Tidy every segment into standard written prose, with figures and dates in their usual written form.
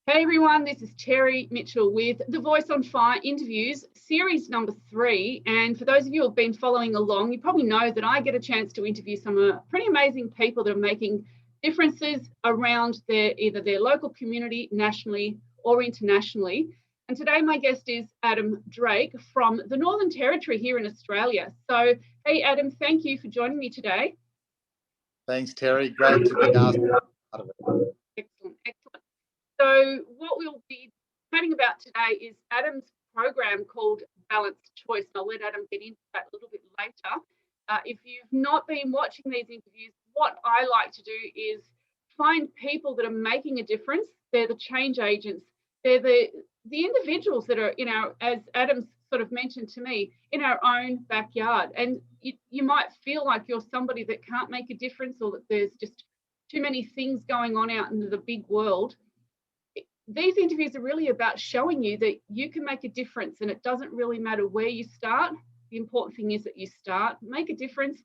Hey everyone, this is Terry Mitchell with The Voice on Fire Interviews, series number 3. And for those of you who have been following along, you probably know that I get a chance to interview some pretty amazing people that are making differences around either their local community, nationally or internationally. And today my guest is Adam Drake from the Northern Territory here in Australia. So, hey Adam, thank you for joining me today. Thanks, Terry. Great to be asked. Excellent. So what we'll be chatting about today is Adam's program called Balanced Choice. And I'll let Adam get into that a little bit later. If you've not been watching these interviews, what I like to do is find people that are making a difference. They're the change agents. They're the individuals that are in our, as Adam's sort of mentioned to me, in our own backyard. And you might feel like you're somebody that can't make a difference, or that there's just too many things going on out in the big world. These interviews are really about showing you that you can make a difference, and it doesn't really matter where you start. The important thing is that you start, make a difference.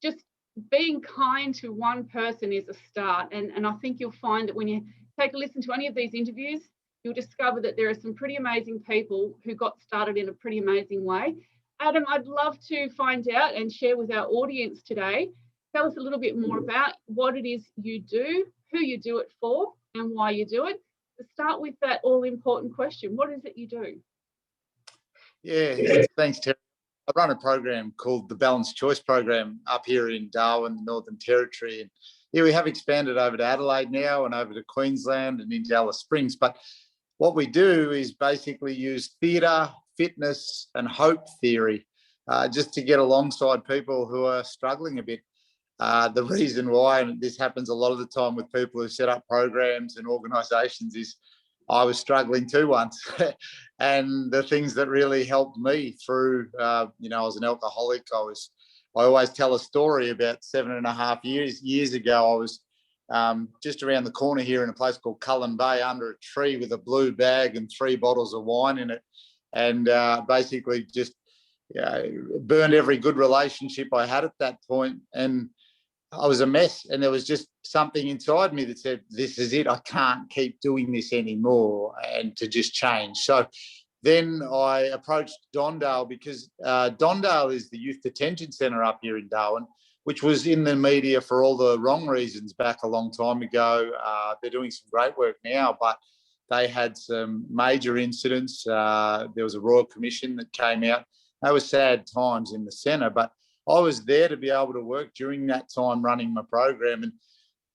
Just being kind to one person is a start. And I think you'll find that when you take a listen to any of these interviews, you'll discover that there are some pretty amazing people who got started in a pretty amazing way. Adam, I'd love to find out and share with our audience today. Tell us a little bit more about what it is you do, who you do it for, and why you do it. To start with that all-important question, what is it you do? Yeah, thanks, Terry. I run a program called the Balanced Choice program up here in Darwin, the Northern Territory. And yeah, we have expanded over to Adelaide now and over to Queensland and into Alice Springs. But what we do is basically use theatre, fitness and hope theory just to get alongside people who are struggling a bit. The reason why, and this happens a lot of the time with people who set up programs and organisations, is I was struggling too once. And the things that really helped me through, I was an alcoholic. I always tell a story about 7.5 years ago. I was just around the corner here in a place called Cullen Bay under a tree with a blue bag and 3 bottles of wine in it, and basically just burned every good relationship I had at that point. And I was a mess, and there was just something inside me that said, this is it, I can't keep doing this anymore, and to just change. So then I approached Dondale, because Dondale is the youth detention centre up here in Darwin, which was in the media for all the wrong reasons back a long time ago. They're doing some great work now, but they had some major incidents. There was a Royal Commission that came out. They were sad times in the centre, but I was there to be able to work during that time running my program. And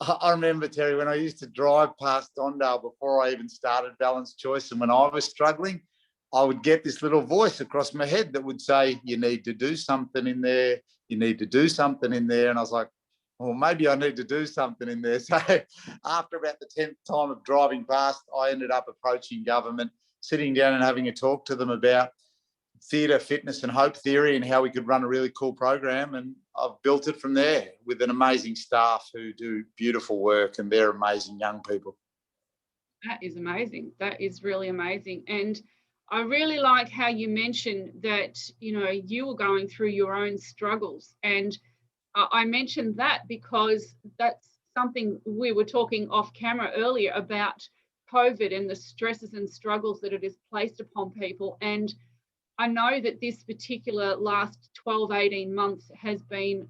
I remember, Terry, when I used to drive past Dondale before I even started Balanced Choice, and when I was struggling, I would get this little voice across my head that would say, you need to do something in there. You need to do something in there. And I was like, well, maybe I need to do something in there. So after about the 10th time of driving past, I ended up approaching government, sitting down and having a talk to them about theatre, fitness and hope theory and how we could run a really cool program. And I've built it from there with an amazing staff who do beautiful work, and they're amazing young people. That is amazing. That is really amazing. And I really like how you mentioned that, you were going through your own struggles. And I mentioned that because that's something we were talking off camera earlier about COVID and the stresses and struggles that it has placed upon people. And I know that this particular last 12, 18 months has been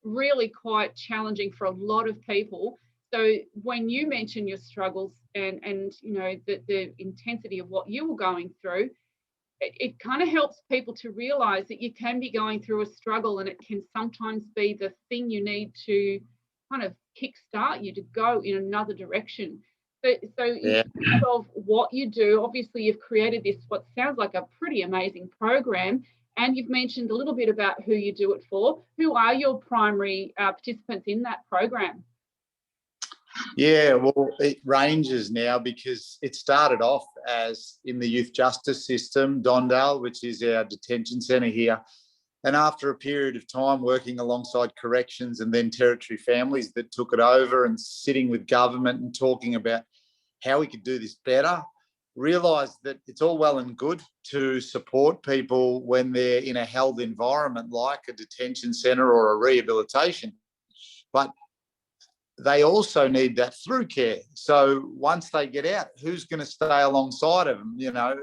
really quite challenging for a lot of people. So when you mention your struggles and the intensity of what you were going through, it kind of helps people to realise that you can be going through a struggle, and it can sometimes be the thing you need to kind of kickstart you to go in another direction. So in terms of what you do, obviously you've created this, what sounds like a pretty amazing program, and you've mentioned a little bit about who you do it for. Who are your primary participants in that program? Yeah, well, it ranges now, because it started off as in the youth justice system, Dondale, which is our detention centre here. And after a period of time working alongside corrections and then territory families that took it over, and sitting with government and talking about how we could do this better, realised that it's all well and good to support people when they're in a held environment like a detention centre or a rehabilitation. But they also need that through care. So once they get out, who's going to stay alongside of them? You know,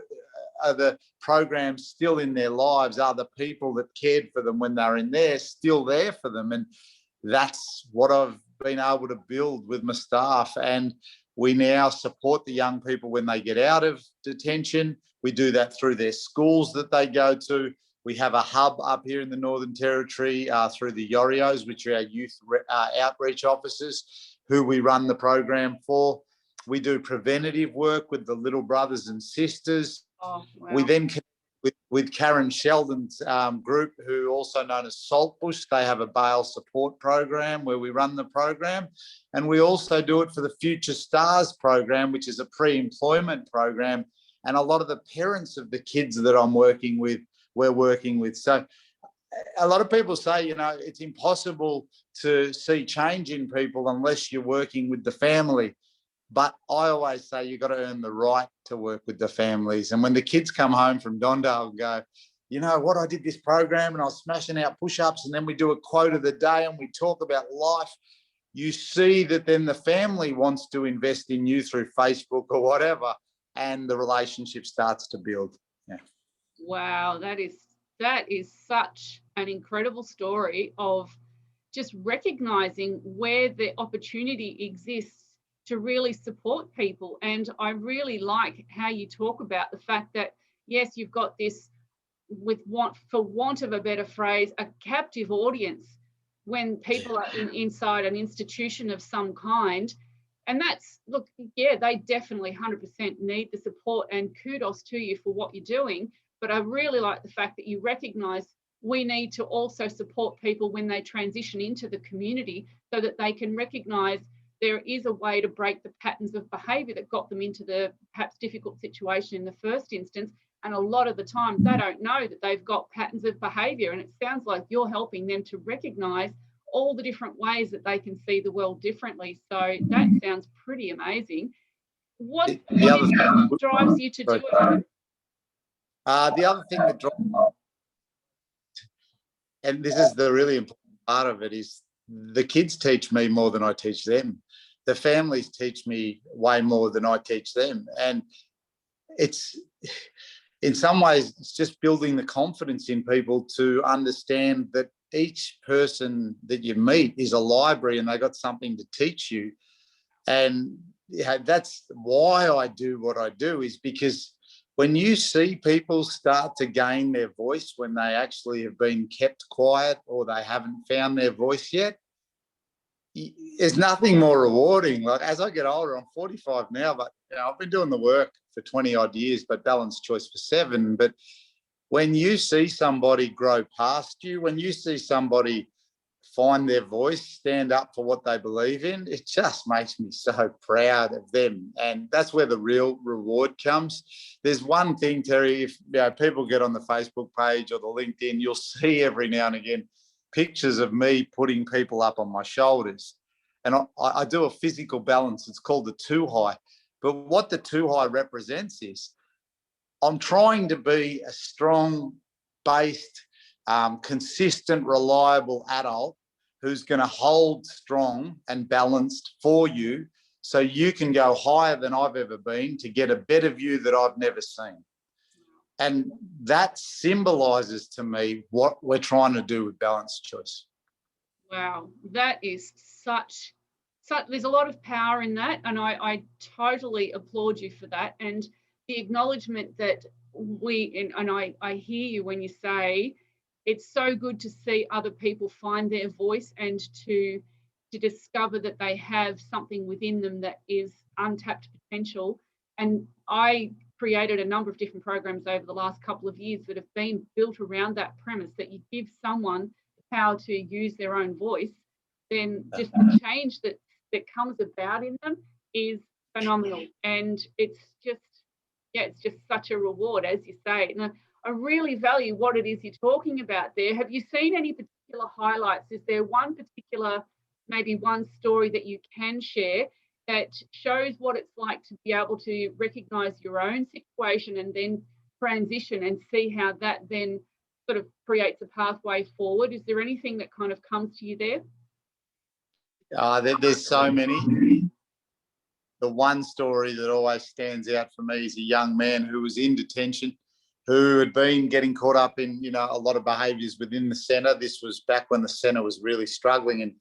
are the programs still in their lives? Are the people that cared for them when they're in there still there for them? And that's what I've been able to build with my staff. And we now support the young people when they get out of detention. We do that through their schools that they go to. We have a hub up here in the Northern Territory through the Yorios, which are our youth outreach officers, who we run the program for. We do preventative work with the little brothers and sisters. Oh, wow. We then connect with Karen Sheldon's group, who also known as Saltbush. They have a bail support program where we run the program. And we also do it for the Future Stars program, which is a pre-employment program. And a lot of the parents of the kids that I'm working with, we're working with. So a lot of people say, you know, it's impossible to see change in people unless you're working with the family. But I always say you've got to earn the right to work with the families. And when the kids come home from Dondale and go, you know what, I did this program and I was smashing out push-ups, and then we do a quote of the day and we talk about life, you see that then the family wants to invest in you through Facebook or whatever, and the relationship starts to build. Yeah. Wow, that is such an incredible story of just recognizing where the opportunity exists to really support people. And I really like how you talk about the fact that, yes, you've got this, for want of a better phrase, a captive audience when people are inside an institution of some kind. And that's, look, yeah, they definitely 100% need the support, and kudos to you for what you're doing. But I really like the fact that you recognise we need to also support people when they transition into the community, so that they can recognise there is a way to break the patterns of behaviour that got them into the perhaps difficult situation in the first instance. And a lot of the time they don't know that they've got patterns of behaviour. And it sounds like you're helping them to recognise all the different ways that they can see the world differently. So that sounds pretty amazing. What drives you to do it? The other thing that drives, and this is the really important part of it, is the kids teach me more than I teach them. The families teach me way more than I teach them. And it's, in some ways, it's just building the confidence in people to understand that each person that you meet is a library and they got something to teach you. And that's why I do what I do, is because when you see people start to gain their voice when they actually have been kept quiet or they haven't found their voice yet, there's nothing more rewarding. Like, as I get older, I'm 45 now, but I've been doing the work for 20 odd years, but balanced choice for 7. But when you see somebody grow past you, when you see somebody find their voice, stand up for what they believe in, it just makes me so proud of them. And that's where the real reward comes. There's one thing, Terry, if people get on the Facebook page or the LinkedIn, you'll see every now and again pictures of me putting people up on my shoulders. And I do a physical balance. It's called the 2 high. But what the 2 high represents is I'm trying to be a strong based, consistent, reliable adult who's going to hold strong and balanced for you, so you can go higher than I've ever been to get a better view that I've never seen. And that symbolises to me what we're trying to do with balanced choice. Wow, that is such there's a lot of power in that, and I totally applaud you for that. And the acknowledgement that I hear you when you say it's so good to see other people find their voice and to discover that they have something within them that is untapped potential. And I created a number of different programs over the last couple of years that have been built around that premise, that you give someone the power to use their own voice, then just the change that comes about in them is phenomenal. And it's just such a reward, as you say. And I really value what it is you're talking about there. Have you seen any particular highlights? Is there one particular, maybe one story that you can share that shows what it's like to be able to recognise your own situation and then transition and see how that then sort of creates a pathway forward? Is there anything that kind of comes to you there? There's so many. The one story that always stands out for me is a young man who was in detention, who had been getting caught up in, a lot of behaviours within the centre. This was back when the centre was really struggling, and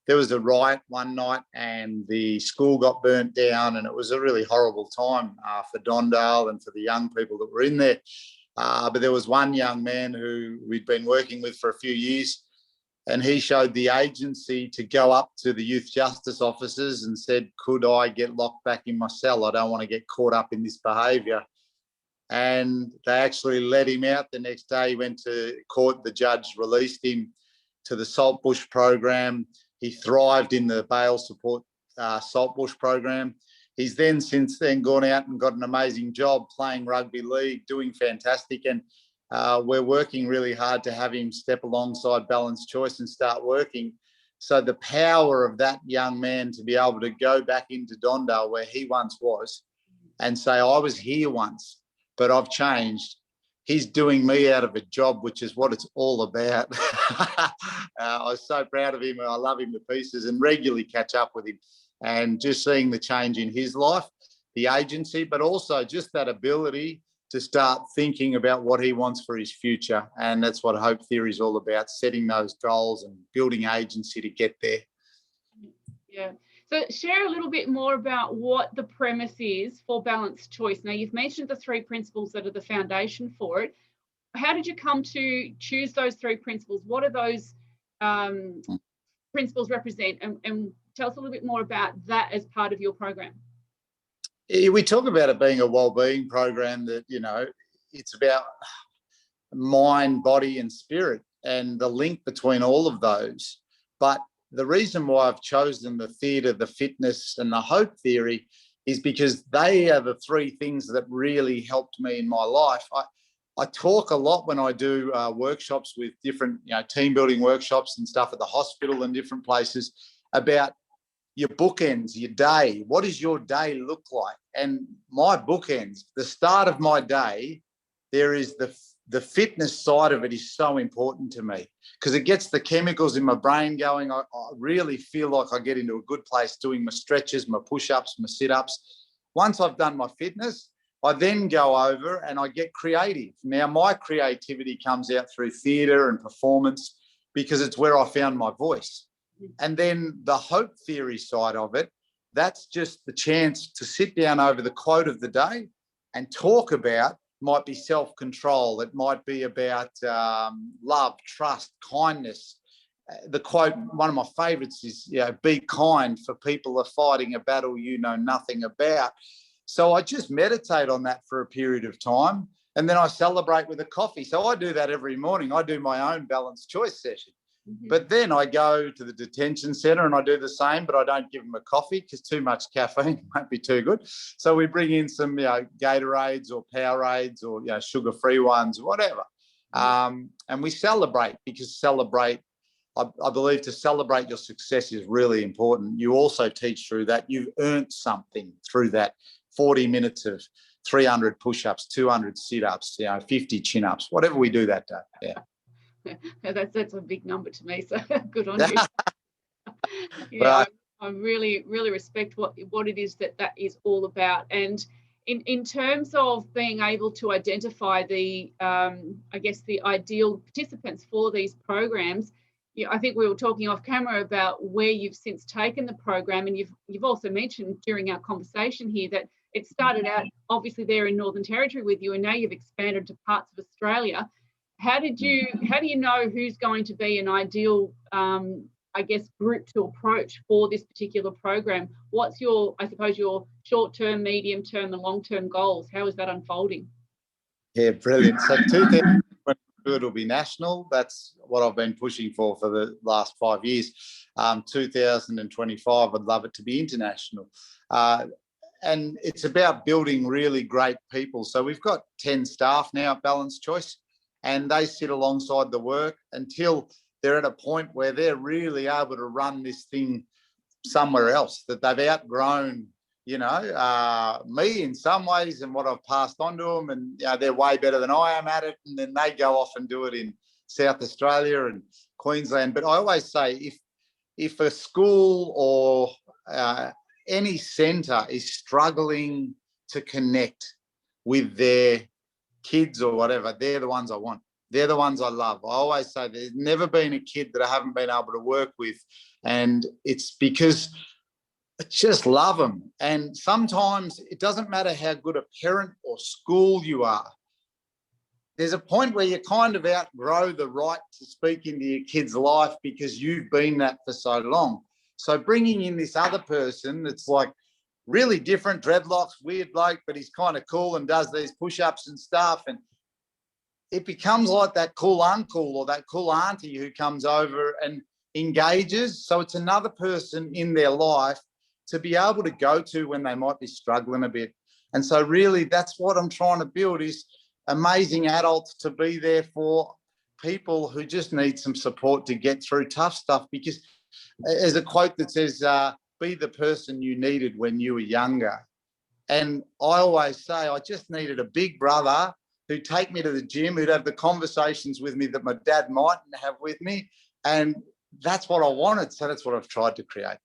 there was a riot one night and the school got burnt down, and it was a really horrible time for Dondale and for the young people that were in there. But there was one young man who we'd been working with for a few years, and he showed the agency to go up to the youth justice officers and said, could I get locked back in my cell? I don't want to get caught up in this behaviour. And they actually let him out. The next day he went to court. The judge released him to the Saltbush program. He thrived in the bail support Saltbush program. He's then since then gone out and got an amazing job playing rugby league, doing fantastic. And we're working really hard to have him step alongside Balanced Choice and start working. So the power of that young man to be able to go back into Dondale where he once was and say, I was here once, but I've changed. He's doing me out of a job, which is what it's all about. I was so proud of him. I love him to pieces and regularly catch up with him. And just seeing the change in his life, the agency, but also just that ability to start thinking about what he wants for his future. And that's what Hope Theory is all about, setting those goals and building agency to get there. Yeah. So share a little bit more about what the premise is for Balanced Choice. Now, you've mentioned the 3 principles that are the foundation for it. How did you come to choose those 3 principles? What are those principles represent? And tell us a little bit more about that as part of your program. We talk about it being a wellbeing program that, it's about mind, body and spirit and the link between all of those. But the reason why I've chosen the theatre, the fitness and the hope theory is because they are the 3 things that really helped me in my life. I talk a lot when I do workshops with different, team building workshops and stuff at the hospital and different places about your bookends, your day. What does your day look like? And my bookends, the start of my day, there is the fitness side of it is so important to me because it gets the chemicals in my brain going. I really feel like I get into a good place doing my stretches, my push-ups, my sit-ups. Once I've done my fitness, I then go over and I get creative. Now, my creativity comes out through theatre and performance because it's where I found my voice. And then the hope theory side of it, that's just the chance to sit down over the quote of the day and talk about, might be self-control, it might be about love, trust, kindness. The quote, one of my favourites is, be kind, for people are fighting a battle you know nothing about. So I just meditate on that for a period of time and then I celebrate with a coffee. So I do that every morning. I do my own Balanced Choice session. Mm-hmm. But then I go to the detention centre and I do the same, but I don't give them a coffee because too much caffeine won't be too good. So we bring in some, Gatorades or Powerades or, sugar-free ones, whatever. And we celebrate because I believe to celebrate your success is really important. You also teach through that. You've earned something through that 40 minutes of 300 push-ups, 200 sit-ups, 50 chin-ups, whatever we do that day. Yeah. That's a big number to me, so good on you. I really, really respect what it is that is all about. And in terms of being able to identify the the ideal participants for these programs, I think we were talking off camera about where you've since taken the program, and you've also mentioned during our conversation here that it started out obviously there in Northern Territory with you, and now you've expanded to parts of Australia. How do you know who's going to be an ideal, group to approach for this particular program? What's your short-term, medium-term and long-term goals? How is that unfolding? Yeah, brilliant. So 2022 it'll be national. That's what I've been pushing for the last 5 years. 2025, I'd love it to be international. And it's about building really great people. So we've got 10 staff now at Balanced Choice, and they sit alongside the work until they're at a point where they're really able to run this thing somewhere else, that they've outgrown, me in some ways and what I've passed on to them, and they're way better than I am at it, and then they go off and do it in South Australia and Queensland. But I always say, if a school or any centre is struggling to connect with their kids or whatever, they're the ones I want. They're the ones I love. I always say there's never been a kid that I haven't been able to work with, and it's because I just love them. And sometimes it doesn't matter how good a parent or school you are. There's a point where you kind of outgrow the right to speak into your kid's life because you've been that for so long. So bringing in this other person that's like really different, dreadlocks, weird bloke, but he's kind of cool and does these push-ups and stuff, and it becomes like that cool uncle or that cool auntie who comes over and engages. So it's another person in their life to be able to go to when they might be struggling a bit. And so really that's what I'm trying to build, is amazing adults to be there for people who just need some support to get through tough stuff. Because there's a quote that says, be the person you needed when you were younger. And I always say I just needed a big brother who'd take me to the gym, who'd have the conversations with me that my dad mightn't have with me. And that's what I wanted. So that's what I've tried to create.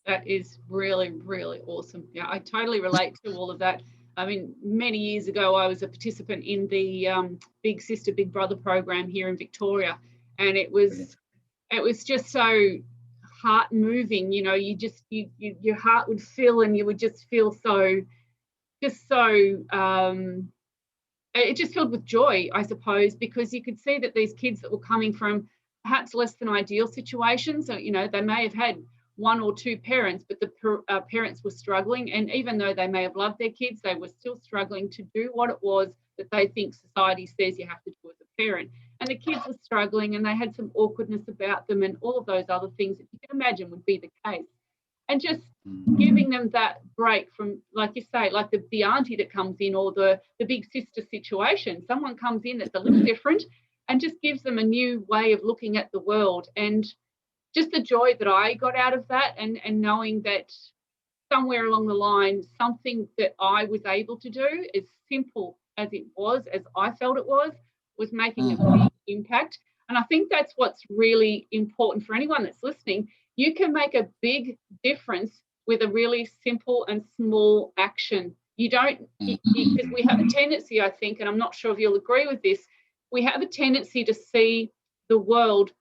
That is really, really awesome. Yeah, I totally relate to all of that. I mean, many years ago, I was a participant in the Big Sister, Big Brother program here in Victoria, and it was just so heart moving. You know, your heart would fill, and you would just feel it just filled with joy, I suppose, because you could see that these kids that were coming from perhaps less than ideal situations, so, you know, they may have had one or two parents, but the parents were struggling. And even though they may have loved their kids, they were still struggling to do what it was that they think society says you have to do as a parent. And the kids were struggling, and they had some awkwardness about them and all of those other things that you can imagine would be the case. And just giving them that break from, like you say, like the auntie that comes in, or the big sister situation. Someone comes in that's a little different and just gives them a new way of looking at the world. And just the joy that I got out of that, and knowing that somewhere along the line, something that I was able to do, as simple as it was, as I felt it was making a big impact. And I think that's what's really important for anyone that's listening. You can make a big difference with a really simple and small action. You don't, because we have a tendency, I think, and I'm not sure if you'll agree with this, we have a tendency to see the world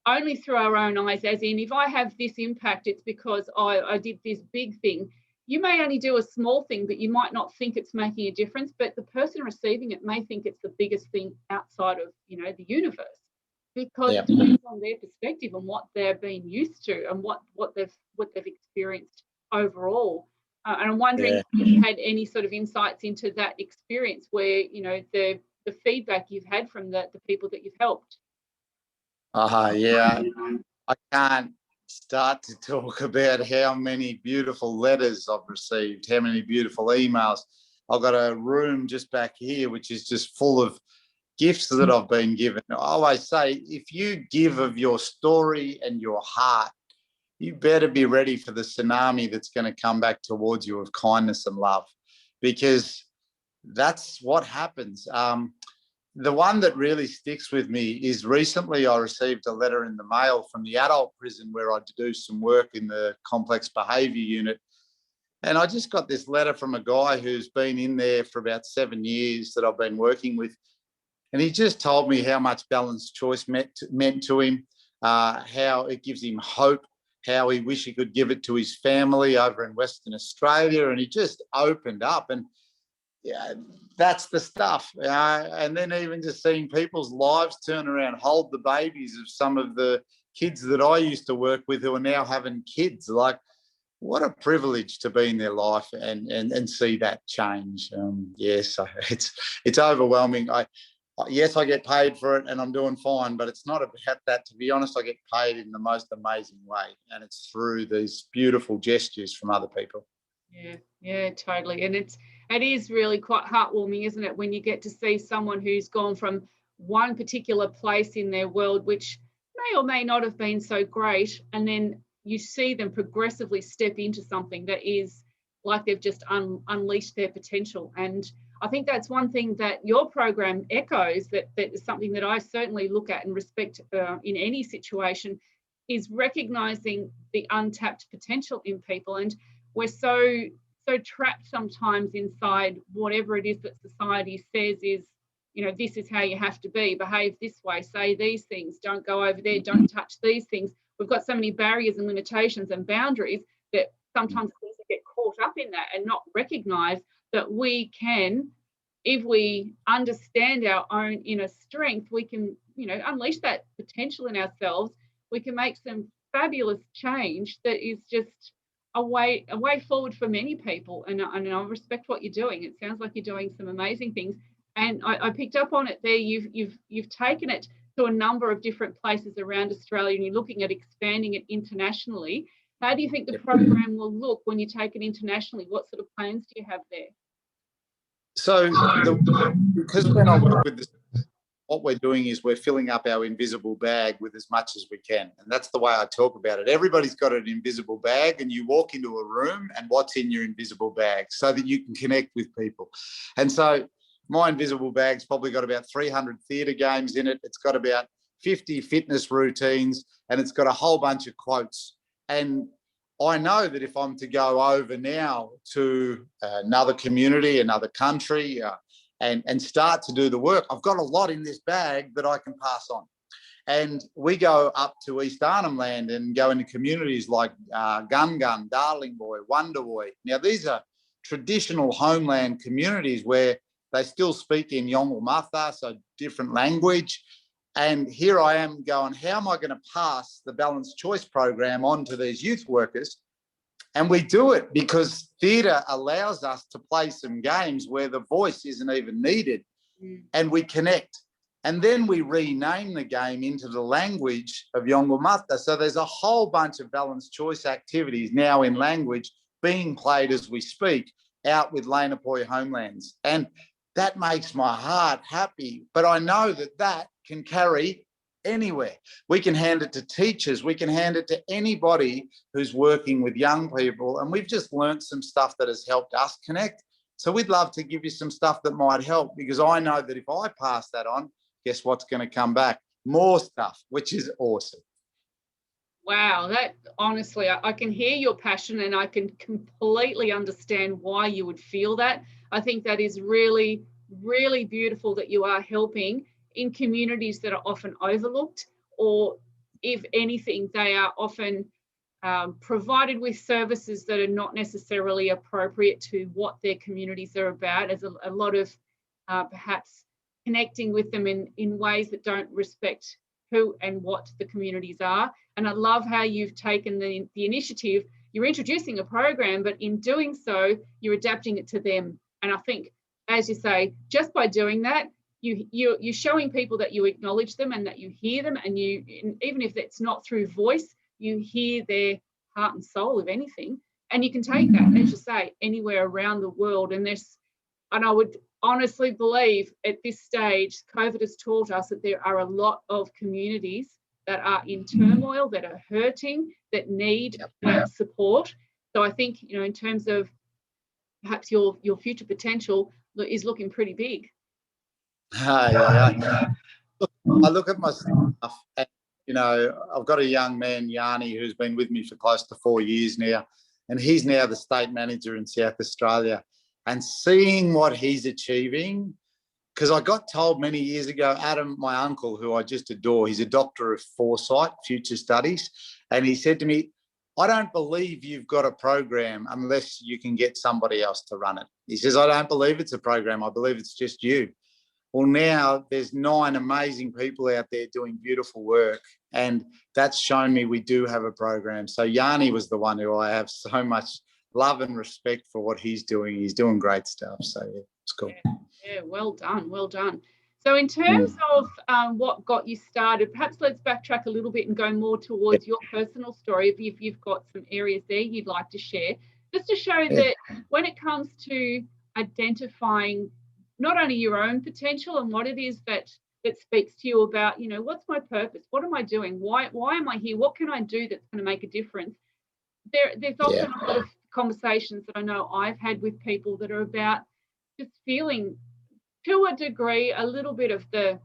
only through our own eyes, as in, if I have this impact, it's because I did this big thing. You may only do a small thing, but you might not think it's making a difference, but the person receiving it may think it's the biggest thing outside of, you know, the universe, because it depends on their perspective and what they've been used to and what they've experienced overall. And I'm wondering if you've had any sort of insights into that experience where, you know, the feedback you've had from the people that you've helped. Yeah, I can't start to talk about how many beautiful letters I've received, how many beautiful emails. I've got a room just back here which is just full of gifts that I've been given. I always say, if you give of your story and your heart, you better be ready for the tsunami that's going to come back towards you of kindness and love, because that's what happens. The one that really sticks with me is recently I received a letter in the mail from the adult prison where I do some work in the complex behaviour unit. And I just got this letter from a guy who's been in there for about 7 years that I've been working with. And he just told me how much balanced choice meant to him, how it gives him hope, how he wished he could give it to his family over in Western Australia. And he just opened up, and yeah, that's the stuff. And then even just seeing people's lives turn around, hold the babies of some of the kids that I used to work with who are now having kids. Like, what a privilege to be in their life and see that change. So it's overwhelming. Yes, I get paid for it and I'm doing fine, but it's not about that. To be honest, I get paid in the most amazing way, and it's through these beautiful gestures from other people. Yeah, totally. And it is really quite heartwarming, isn't it, when you get to see someone who's gone from one particular place in their world, which may or may not have been so great, and then you see them progressively step into something that is like they've just unleashed their potential. And I think that's one thing that your program echoes, that is something that I certainly look at and respect in any situation, is recognizing the untapped potential in people. And we're so trapped sometimes inside whatever it is that society says is, you know, this is how you have to be, behave this way, say these things, don't go over there, don't touch these things. We've got so many barriers and limitations and boundaries that sometimes we get caught up in that and not recognize that we can, if we understand our own inner strength, we can, you know, unleash that potential in ourselves. We can make some fabulous change that is just a way forward for many people. And I respect what you're doing. It sounds like you're doing some amazing things. And I picked up on it there. You've taken it to a number of different places around Australia, and you're looking at expanding it internationally. How do you think the program will look when you take it internationally? What sort of plans do you have there? So, because when I work with this, what we're doing is we're filling up our invisible bag with as much as we can. And that's the way I talk about it. Everybody's got an invisible bag, and you walk into a room and what's in your invisible bag so that you can connect with people. And so my invisible bag's probably got about 300 theatre games in it. It's got about 50 fitness routines, and it's got a whole bunch of quotes. And I know that if I'm to go over now to another community, another country, and start to do the work, I've got a lot in this bag that I can pass on. And we go up to East Arnhem Land and go into communities like Gun Gun, Darling Boy, Wonderboy. Now, these are traditional homeland communities where they still speak in Yolngu Matha, so different language. And here I am going, how am I going to pass the Balanced Choice program on to these youth workers? And we do it because theatre allows us to play some games where the voice isn't even needed, and we connect. And then we rename the game into the language of Yolngu Matha. So there's a whole bunch of Balanced Choice activities now in language being played as we speak out with Lanapoi homelands. And that makes my heart happy. But I know that that can carry anywhere. We can hand it to teachers. We can hand it to anybody who's working with young people. And we've just learned some stuff that has helped us connect. So we'd love to give you some stuff that might help, because I know that if I pass that on, guess what's going to come back? More stuff, which is awesome. Wow, that honestly, I can hear your passion, and I can completely understand why you would feel that. I think that is really, really beautiful that you are helping in communities that are often overlooked, or if anything, they are often provided with services that are not necessarily appropriate to what their communities are about. There's a lot of perhaps connecting with them in ways that don't respect who and what the communities are. And I love how you've taken the initiative. You're introducing a program, but in doing so, you're adapting it to them. And I think, as you say, just by doing that, you're showing people that you acknowledge them and that you hear them, and even if it's not through voice, you hear their heart and soul, if anything, and you can take that, as you say, anywhere around the world. And I would honestly believe at this stage, COVID has taught us that there are a lot of communities that are in turmoil, that are hurting, that need that support. So I think, in terms of perhaps your future potential is looking pretty big. I look at my stuff, and I've got a young man, Yanni, who's been with me for close to 4 years now, and he's now the state manager in South Australia. And seeing what he's achieving, because I got told many years ago, Adam, my uncle, who I just adore, he's a doctor of foresight, future studies, and he said to me, I don't believe you've got a program unless you can get somebody else to run it. He says, I don't believe it's a program. I believe it's just you. Well, now there's 9 amazing people out there doing beautiful work, and that's shown me we do have a program. So Yanni was the one who I have so much love and respect for what he's doing. He's doing great stuff. So yeah, it's cool. Yeah, well done, well done. So in terms of what got you started, perhaps let's backtrack a little bit and go more towards your personal story, if you've got some areas there you'd like to share, just to show that when it comes to identifying not only your own potential and what it is that speaks to you about, what's my purpose? What am I doing? Why am I here? What can I do that's going to make a difference? There's often a lot of conversations that I know I've had with people that are about just feeling, to a degree, a little bit of the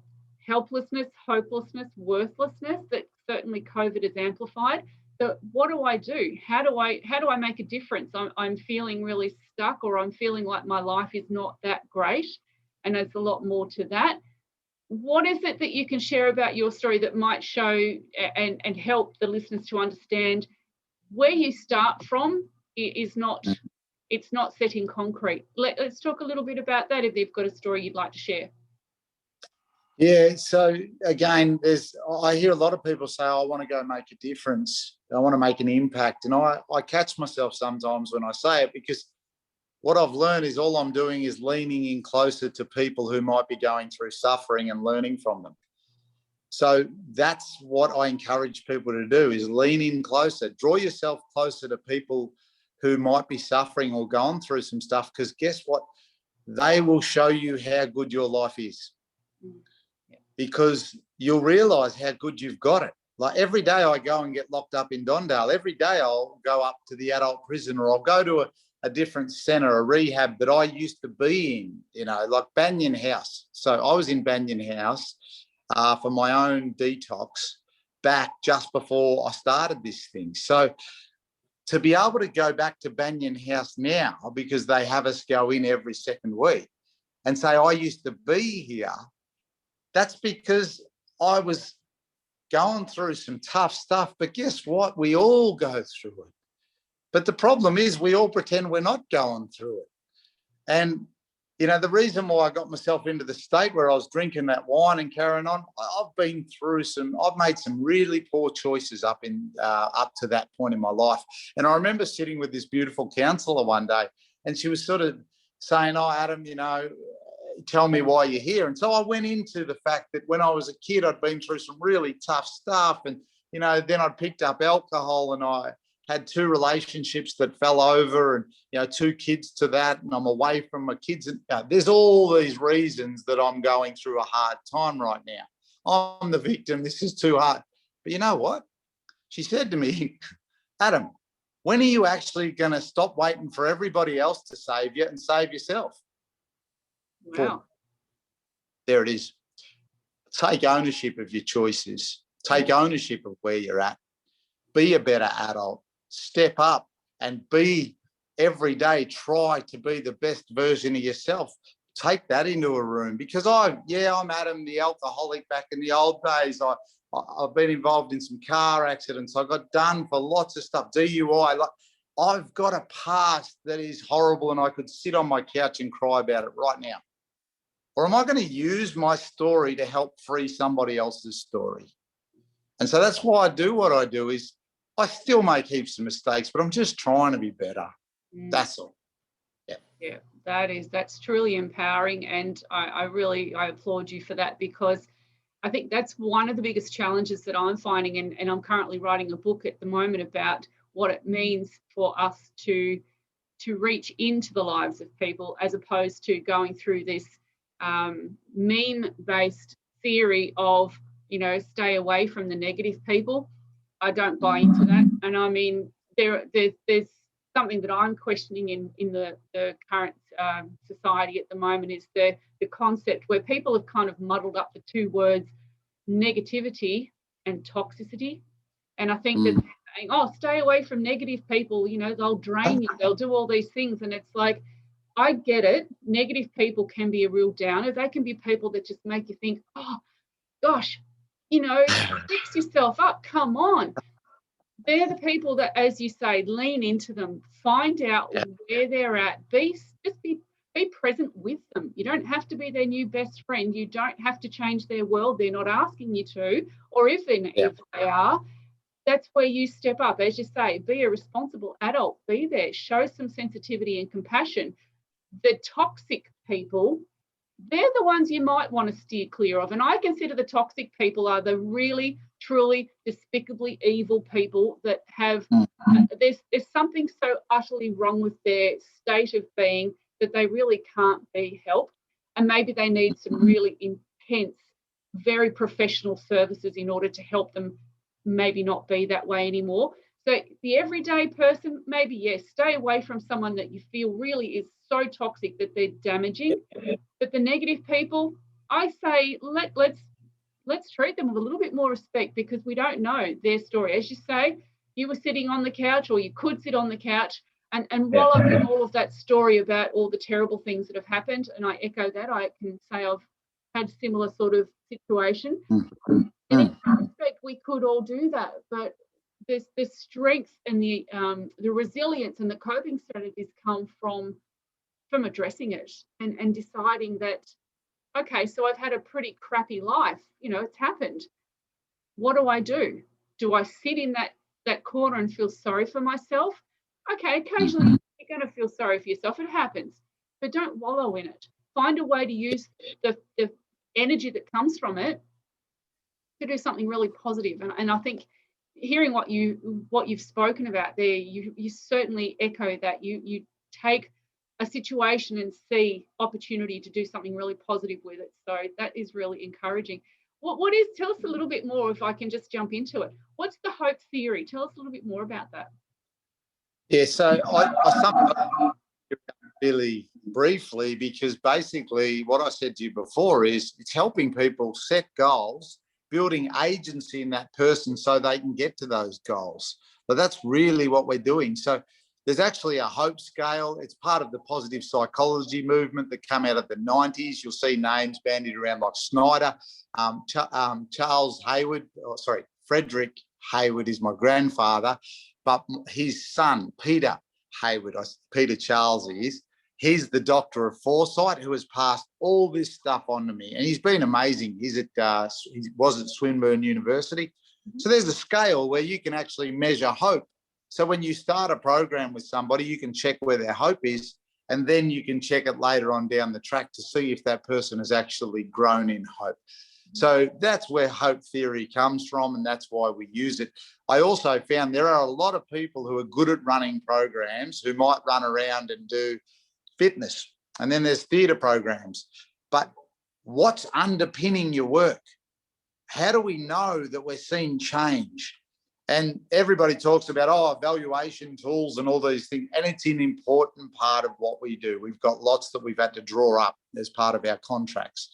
helplessness, hopelessness, worthlessness that certainly COVID has amplified. So what do I do? How do I make a difference? I'm feeling really stuck, or I'm feeling like my life is not that great, and there's a lot more to that. What is it that you can share about your story that might show and help the listeners to understand where you start from is not, it's not set in concrete? Let's talk a little bit about that if they've got a story you'd like to share. Yeah, so again, I hear a lot of people say, I want to go make a difference. I want to make an impact. And I catch myself sometimes when I say it, because what I've learned is all I'm doing is leaning in closer to people who might be going through suffering and learning from them. So that's what I encourage people to do, is lean in closer, draw yourself closer to people who might be suffering or going through some stuff, because guess what? They will show you how good your life is. Because you'll realise how good you've got it. Like every day I go and get locked up in Dondale. Every day I'll go up to the adult prison, or I'll go to a different centre, a rehab that I used to be in, like Banyan House. So I was in Banyan House for my own detox back just before I started this thing. So to be able to go back to Banyan House now, because they have us go in every second week, and say, I used to be here, that's because I was going through some tough stuff. But guess what? We all go through it. But the problem is we all pretend we're not going through it. And, the reason why I got myself into the state where I was drinking that wine and carrying on, I've made some really poor choices up to that point in my life. And I remember sitting with this beautiful counsellor one day, and she was sort of saying, oh, Adam, tell me why you're here. And so I went into the fact that when I was a kid, I'd been through some really tough stuff. And, then I'd picked up alcohol, and I had 2 relationships that fell over, and, 2 kids to that. And I'm away from my kids. And there's all these reasons that I'm going through a hard time right now. I'm the victim. This is too hard. But you know what? She said to me, Adam, when are you actually going to stop waiting for everybody else to save you and save yourself? Wow. There it is. Take ownership of your choices. Take ownership of where you're at. Be a better adult. Step up and be every day. Try to be the best version of yourself. Take that into a room, because I'm Adam, the alcoholic. Back in the old days, I've been involved in some car accidents. I got done for lots of stuff, DUI. I've got a past that is horrible, and I could sit on my couch and cry about it right now. Or am I going to use my story to help free somebody else's story? And so that's why I do what I do. Is I still make heaps of mistakes, but I'm just trying to be better. That's all. Yeah, that's truly empowering. And I applaud you for that, because I think that's one of the biggest challenges that I'm finding. And I'm currently writing a book at the moment about what it means for us to reach into the lives of people, as opposed to going through this meme-based theory of, stay away from the negative people. I don't buy into that. And I mean, there's something that I'm questioning in the current society at the moment, is the concept where people have kind of muddled up the 2 words, negativity and toxicity. And I think that saying, stay away from negative people, they'll drain you, they'll do all these things. And it's like, I get it. Negative people can be a real downer. They can be people that just make you think, oh, gosh, fix yourself up. Come on. They're the people that, as you say, lean into them, find out where they're at, be present with them. You don't have to be their new best friend. You don't have to change their world. They're not asking you to. Or if they are, that's where you step up. As you say, be a responsible adult. Be there. Show some sensitivity and compassion. The toxic people, they're the ones you might want to steer clear of. And I consider the toxic people are the really, truly, despicably evil people that have, there's something so utterly wrong with their state of being that they really can't be helped. And maybe they need some really intense, very professional services in order to help them maybe not be that way anymore. So the everyday person, maybe, yes, stay away from someone that you feel really is so toxic that they're damaging. But the negative people, I say let's let's treat them with a little bit more respect, because we don't know their story. As you say, you were sitting on the couch, or you could sit on the couch and wallow in all of that story about all the terrible things that have happened. And I echo that. I can say I've had similar sort of situation. And in respect, we could all do that, but the strength and the resilience and the coping strategies come from addressing it and deciding that, okay, so I've had a pretty crappy life, it's happened. What do I do? Do I sit in that corner and feel sorry for myself? Okay, occasionally you're going to feel sorry for yourself. It happens, but don't wallow in it. Find a way to use the energy that comes from it to do something really positive. And I think hearing what you've spoken about there, you certainly echo that. You take a situation and see opportunity to do something really positive with it. So that is really encouraging. Tell us a little bit more, if I can just jump into it. What's the hope theory? Tell us a little bit more about that. Yeah, so I summed really briefly, because basically what I said to you before is it's helping people set goals, building agency in that person so they can get to those goals. But that's really what we're doing. So there's actually a hope scale. It's part of the positive psychology movement that came out of the 90s. You'll see names bandied around like Snyder, Charles Hayward, Frederick Hayward is my grandfather, but his son, Peter Hayward, Peter Charles he's the doctor of foresight who has passed all this stuff on to me. And he's been amazing. He was at Swinburne University. So there's a scale where you can actually measure hope. So when you start a program with somebody, you can check where their hope is, and then you can check it later on down the track to see if that person has actually grown in hope. So that's where hope theory comes from, and that's why we use it. I also found there are a lot of people who are good at running programs who might run around and do fitness, and then there's theatre programs. But what's underpinning your work? How do we know that we're seeing change? And everybody talks about, evaluation tools and all these things, and it's an important part of what we do. We've got lots that we've had to draw up as part of our contracts.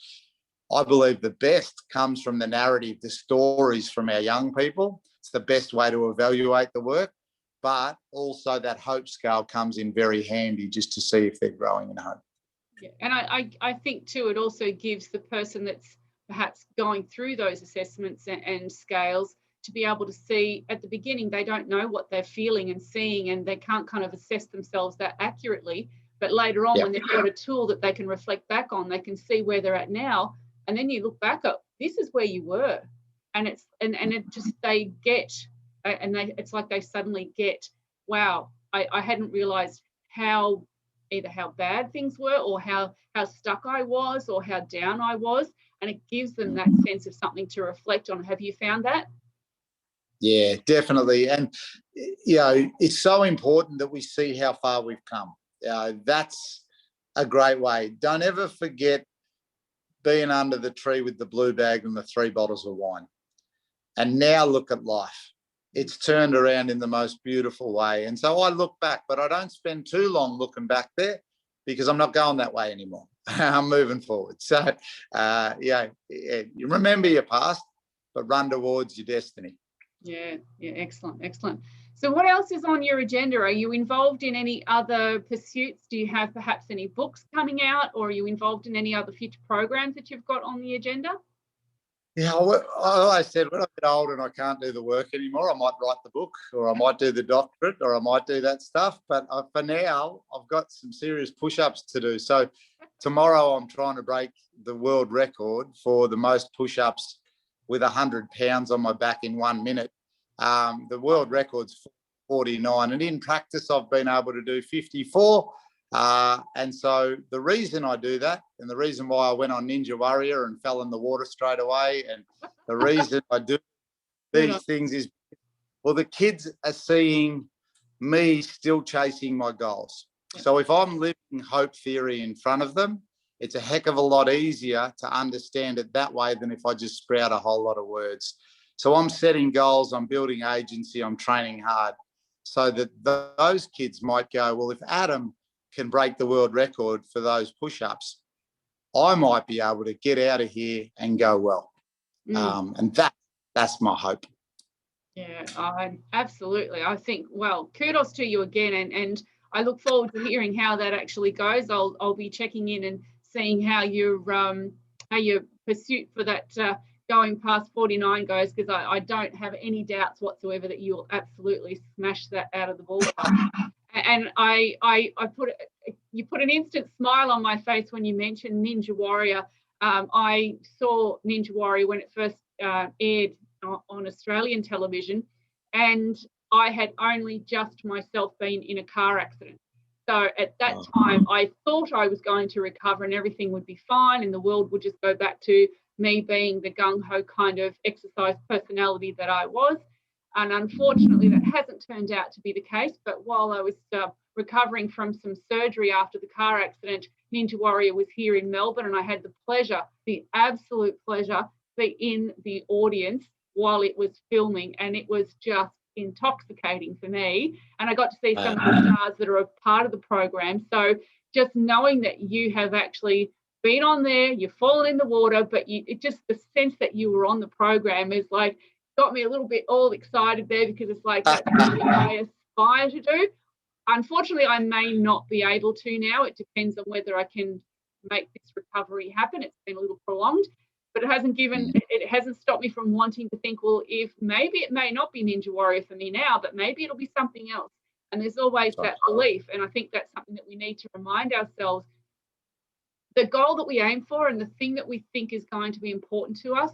I believe the best comes from the narrative, the stories from our young people. It's the best way to evaluate the work, but also that hope scale comes in very handy just to see if they're growing in hope. Yeah. And I think too, it also gives the person that's perhaps going through those assessments and scales to be able to see at the beginning, they don't know what they're feeling and seeing, and they can't kind of assess themselves that accurately. But later on, when they've got a tool that they can reflect back on, they can see where they're at now. And then you look back at, this is where you were. And it's like they suddenly get, wow, I hadn't realized either how bad things were, or how stuck I was, or how down I was. And it gives them that sense of something to reflect on. Have you found that? Yeah, definitely. And, it's so important that we see how far we've come. That's a great way. Don't ever forget being under the tree with the blue bag and the 3 bottles of wine. And now look at life. It's turned around in the most beautiful way. And so I look back, but I don't spend too long looking back there, because I'm not going that way anymore. I'm moving forward. So, you remember your past, but run towards your destiny. Yeah, excellent. So what else is on your agenda? Are you involved in any other pursuits? Do you have perhaps any books coming out, or are you involved in any other future programs that you've got on the agenda? Yeah, I said, when I get old and I can't do the work anymore, I might write the book, or I might do the doctorate, or I might do that stuff. But for now, I've got some serious push-ups to do. So tomorrow I'm trying to break the world record for the most push-ups with 100 pounds on my back in 1 minute. The world record's 49, and in practice I've been able to do 54. And so the reason I do that, and the reason why I went on Ninja Warrior and fell in the water straight away, and the reason I do these things is, well, the kids are seeing me still chasing my goals. So if I'm living hope theory in front of them, it's a heck of a lot easier to understand it that way than if I just sprout a whole lot of words. So I'm setting goals, I'm building agency, I'm training hard, so that those kids might go, well, if Adam can break the world record for those push-ups, I might be able to get out of here and go well. And that's my hope. Yeah, absolutely. I think, well, kudos to you again, and I look forward to hearing how that actually goes. I'll be checking in and seeing how your pursuit for that going past 49 goes, because I don't have any doubts whatsoever that you'll absolutely smash that out of the ballpark. And you put an instant smile on my face when you mentioned Ninja Warrior. I saw Ninja Warrior when it first aired on Australian television, and I had only just myself been in a car accident. So at that time, I thought I was going to recover and everything would be fine and the world would just go back to me being the gung-ho kind of exercise personality that I was. And unfortunately, that hasn't turned out to be the case. But while I was recovering from some surgery after the car accident, Ninja Warrior was here in Melbourne, and I had the absolute pleasure, to be in the audience while it was filming, and it was just intoxicating for me. And I got to see some of the stars that are a part of the program. So just knowing that you have actually been on there, you've fallen in the water, but it just, the sense that you were on the program is like, got me a little bit all excited there, because it's like, that's what I aspire to do. Unfortunately, I may not be able to now. It depends on whether I can make this recovery happen. It's been a little prolonged, but it hasn't stopped me from wanting to think, well, if maybe it may not be Ninja Warrior for me now, but maybe it'll be something else. And there's always that belief. And I think that's something that we need to remind ourselves. The goal that we aim for and the thing that we think is going to be important to us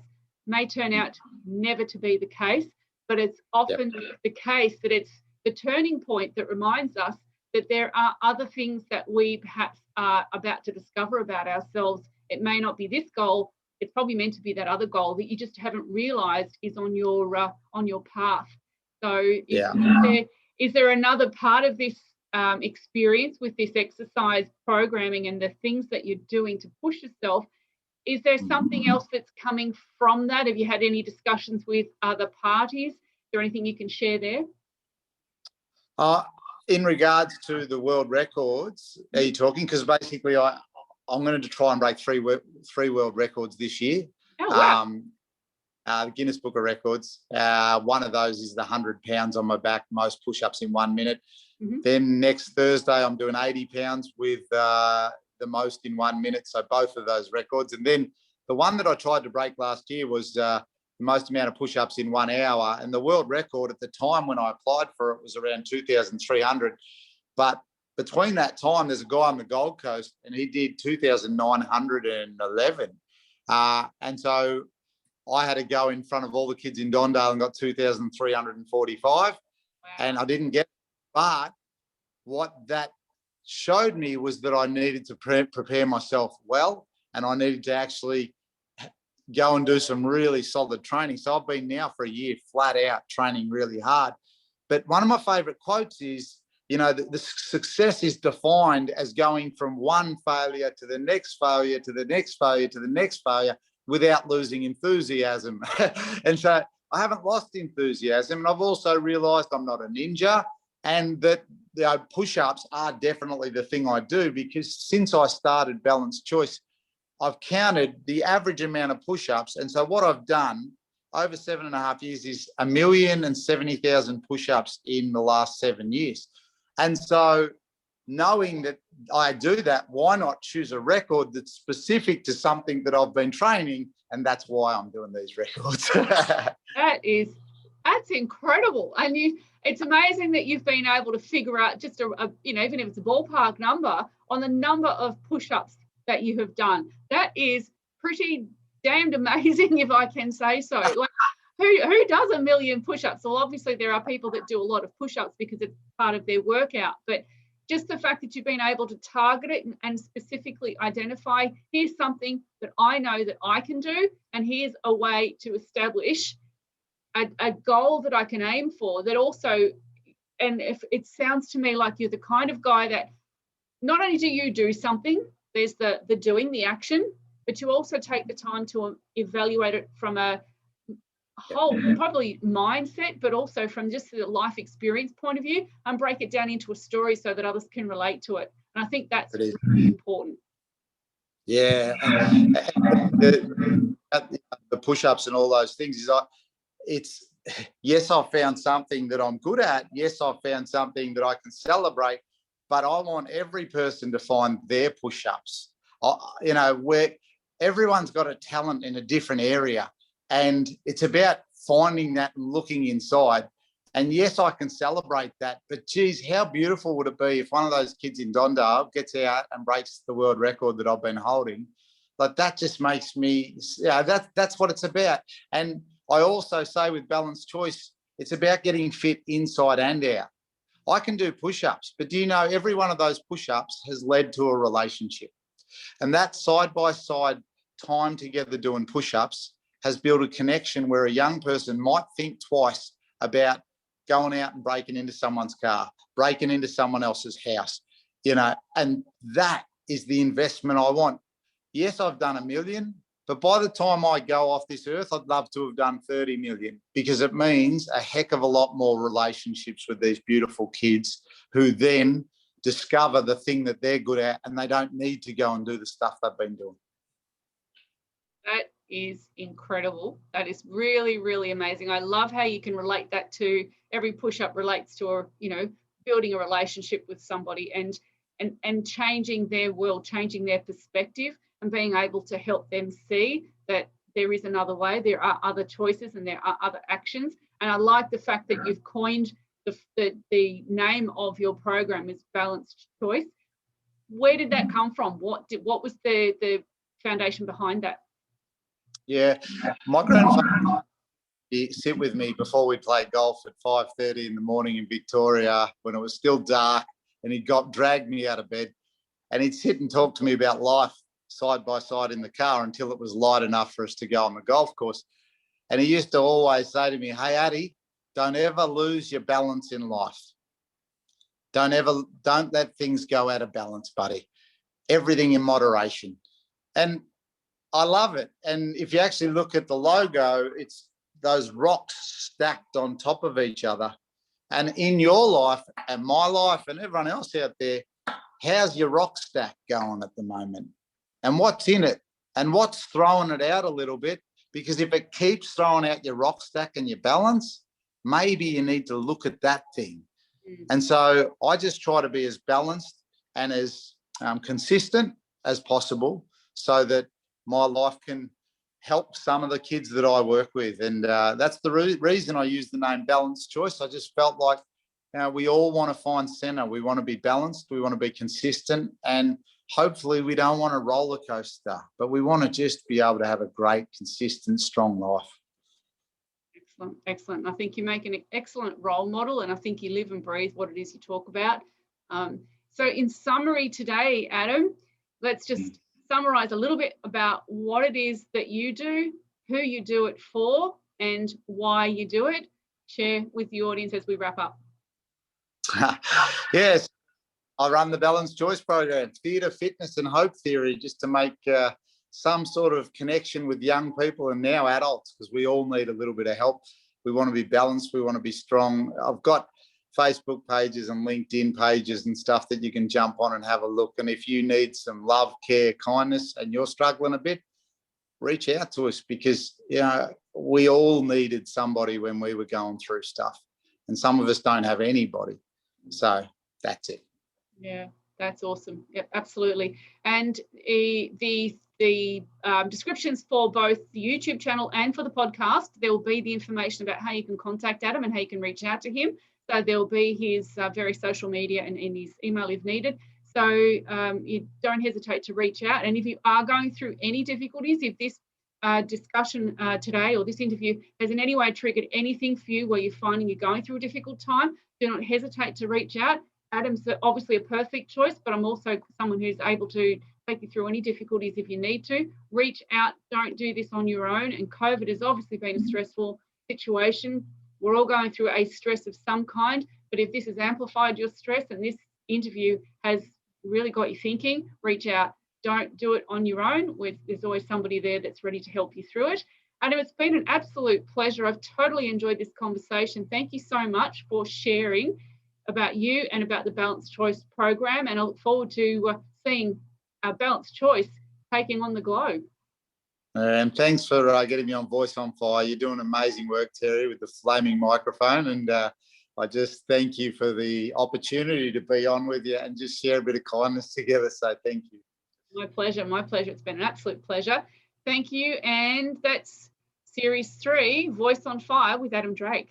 may turn out never to be the case, but it's often the case that it's the turning point that reminds us that there are other things that we perhaps are about to discover about ourselves. It may not be this goal. It's probably meant to be that other goal that you just haven't realized is on your path. So is there another part of this experience with this exercise programming and the things that you're doing to push yourself? Is there something else that's coming from that? Have you had any discussions with other parties? Is there anything you can share there? In regards to the world records, are you talking? Because basically I'm going to try and break three world records this year. Oh, wow. The Guinness Book of Records. One of those is the 100 pounds on my back, most push-ups in 1 minute. Then next Thursday, I'm doing 80 pounds with the most in 1 minute. So both of those records. And then the one that I tried to break last year was the most amount of push-ups in 1 hour. And the world record at the time when I applied for it was around 2,300. But between that time, there's a guy on the Gold Coast and he did 2,911. And so I had to go in front of all the kids in Dondale and got 2,345. Wow. And I didn't get it. But what that showed me was that I needed to prepare myself well, and I needed to actually go and do some really solid training. So I've been now for a year flat out training really hard. But one of my favorite quotes is, the success is defined as going from one failure to the next failure to the next failure to the next failure without losing enthusiasm. And so I haven't lost enthusiasm. And I've also realized I'm not a ninja, and that push-ups are definitely the thing I do, because since I started Balanced Choice, I've counted the average amount of push-ups. And so what I've done over 7.5 years is 1,070,000 push-ups in the last 7 years. And so knowing that I do that, why not choose a record that's specific to something that I've been training? And that's why I'm doing these records. That's incredible. And it's amazing that you've been able to figure out just even if it's a ballpark number on the number of push-ups that you have done. That is pretty damned amazing, if I can say so. Like, who does 1 million push-ups? Well, obviously there are people that do a lot of push-ups because it's part of their workout, but just the fact that you've been able to target it and specifically identify, here's something that I know that I can do, and here's a way to establish a goal that I can aim for, that also, and if it sounds to me like you're the kind of guy that not only do you do something, there's the doing, the action, but you also take the time to evaluate it from a whole probably mindset, but also from just the life experience point of view, and break it down into a story so that others can relate to it. And I think that's really important. Yeah. the push-ups and all those things is it's yes, I found something that I'm good at. Yes, I found something that I can celebrate, but I want every person to find their push-ups. Where everyone's got a talent in a different area, and it's about finding that and looking inside. And yes, I can celebrate that, but geez, how beautiful would it be if one of those kids in Dondale gets out and breaks the world record that I've been holding? Like, that just makes me, that's what it's about. And I also say with Balanced Choice, it's about getting fit inside and out. I can do push-ups, but do you know every one of those push-ups has led to a relationship? And that side-by-side time together doing push-ups has built a connection where a young person might think twice about going out and breaking into someone's car, breaking into someone else's house, and that is the investment I want. Yes, I've done 1 million, but by the time I go off this earth, I'd love to have done 30 million, because it means a heck of a lot more relationships with these beautiful kids who then discover the thing that they're good at, and they don't need to go and do the stuff they've been doing. That is incredible. That is really, really amazing. I love how you can relate that to every push-up relates to, building a relationship with somebody and changing their world, changing their perspective, and being able to help them see that there is another way, there are other choices, and there are other actions. And I like the fact that you've coined the name of your program is Balanced Choice. Where did that come from? What was the foundation behind that? Yeah, my grandfather sit with me before we played golf at 5:30 in the morning in Victoria when it was still dark, and he'd dragged me out of bed, and he'd sit and talk to me about life side by side in the car until it was light enough for us to go on the golf course. And he used to always say to me, "Hey, Addy, don't ever lose your balance in life. Don't let things go out of balance, buddy. Everything in moderation." And I love it. And if you actually look at the logo, it's those rocks stacked on top of each other. And in your life and my life and everyone else out there, how's your rock stack going at the moment? And what's in it? And what's throwing it out a little bit? Because if it keeps throwing out your rock stack and your balance, maybe you need to look at that thing. And so I just try to be as balanced and as consistent as possible so that my life can help some of the kids that I work with. And that's the reason I use the name Balanced Choice. I just felt like we all want to find centre. We want to be balanced. We want to be consistent. And hopefully we don't want a roller coaster, but we want to just be able to have a great, consistent, strong life. Excellent, excellent. I think you make an excellent role model, and I think you live and breathe what it is you talk about. So in summary today, Adam, let's just summarize a little bit about what it is that you do, who you do it for, and why you do it. Share with the audience as we wrap up. Yes, I run the Balanced Choice program, theatre, fitness and hope theory, just to make some sort of connection with young people and now adults, because we all need a little bit of help. We want to be balanced. We want to be strong. I've got Facebook pages and LinkedIn pages and stuff that you can jump on and have a look. And if you need some love, care, kindness, and you're struggling a bit, reach out to us, because we all needed somebody when we were going through stuff, and some of us don't have anybody. So that's it. Yeah, that's awesome. Yeah, absolutely. And the descriptions for both the YouTube channel and for the podcast, there will be the information about how you can contact Adam and how you can reach out to him. So there will be his various social media and his email if needed. So you don't hesitate to reach out. And if you are going through any difficulties, if this discussion today or this interview has in any way triggered anything for you where you're finding you're going through a difficult time, do not hesitate to reach out. Adam's obviously a perfect choice, but I'm also someone who's able to take you through any difficulties if you need to. Reach out. Don't do this on your own. And COVID has obviously been a stressful situation. We're all going through a stress of some kind, but if this has amplified your stress and this interview has really got you thinking, reach out. Don't do it on your own. There's always somebody there that's ready to help you through it. Adam, it's been an absolute pleasure. I've totally enjoyed this conversation. Thank you so much for sharing about you and about the Balanced Choice program, and I look forward to seeing our Balanced Choice taking on the globe. And thanks for getting me on Voice on Fire. You're doing amazing work, Terry, with the flaming microphone. And I just thank you for the opportunity to be on with you and just share a bit of kindness together. So thank you. My pleasure. My pleasure. It's been an absolute pleasure. Thank you. And that's Series 3, Voice on Fire with Adam Drake.